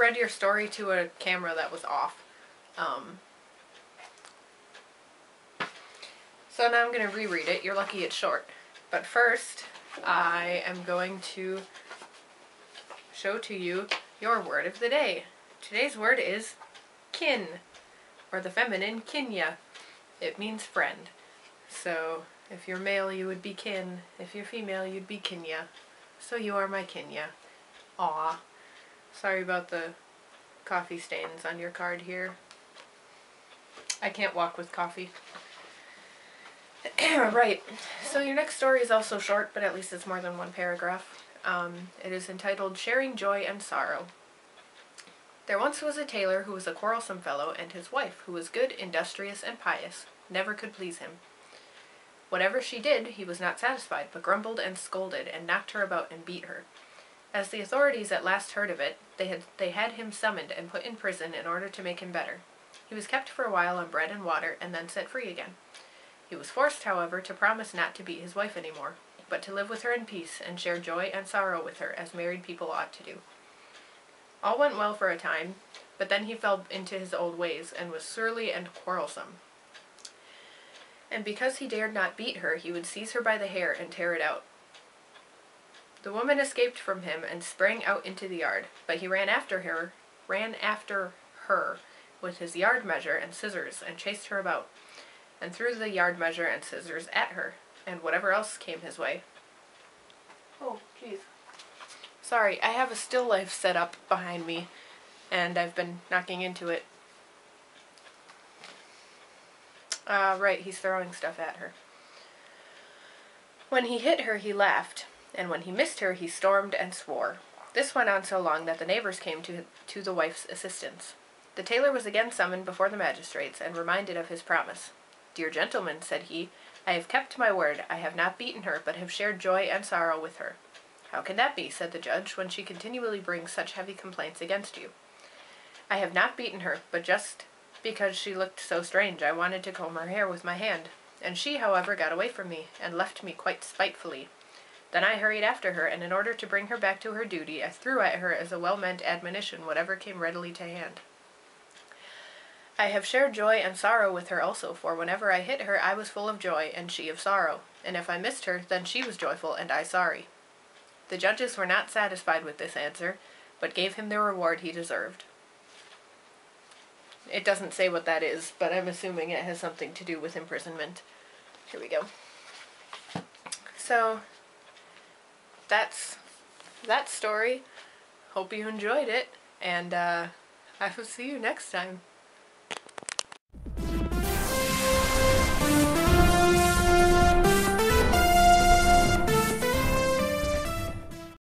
read your story to a camera that was off. So now I'm going to reread it. You're lucky it's short. But first, I am going to show to you your word of the day. Today's word is kin, or the feminine kinya. It means friend. So if you're male, you would be kin. If you're female, you'd be kinya. So you are my kinya. Aw. Sorry about the coffee stains on your card here. I can't walk with coffee. Right, so your next story is also short, but at least it's more than one paragraph. It is entitled Sharing Joy and Sorrow. There once was a tailor who was a quarrelsome fellow, and his wife, who was good, industrious, and pious, never could please him. Whatever she did, he was not satisfied, but grumbled and scolded, and knocked her about and beat her. As the authorities at last heard of it, they had him summoned and put in prison in order to make him better. He was kept for a while on bread and water, and then set free again. He was forced, however, to promise not to beat his wife any more, but to live with her in peace and share joy and sorrow with her as married people ought to do. All went well for a time, but then he fell into his old ways and was surly and quarrelsome. And because he dared not beat her, he would seize her by the hair and tear it out. The woman escaped from him and sprang out into the yard, but he ran after her with his yard measure and scissors and chased her about, and threw the yard measure and scissors at her, and whatever else came his way. Oh, jeez. Sorry, I have a still life set up behind me, and I've been knocking into it. Right, he's throwing stuff at her. When he hit her, he laughed, and when he missed her, he stormed and swore. This went on so long that the neighbors came to the wife's assistance. The tailor was again summoned before the magistrates, and reminded of his promise. "Dear gentlemen," said he, "I have kept my word. I have not beaten her, but have shared joy and sorrow with her." "How can that be," said the judge, "when she continually brings such heavy complaints against you?" "I have not beaten her, but just because she looked so strange I wanted to comb her hair with my hand, and she, however, got away from me, and left me quite spitefully. Then I hurried after her, and in order to bring her back to her duty, I threw at her as a well-meant admonition whatever came readily to hand. I have shared joy and sorrow with her also, for whenever I hit her I was full of joy, and she of sorrow, and if I missed her, then she was joyful, and I sorry." The judges were not satisfied with this answer, but gave him the reward he deserved. It doesn't say what that is, but I'm assuming it has something to do with imprisonment. Here we go. So, that's that story. Hope you enjoyed it, and I will see you next time.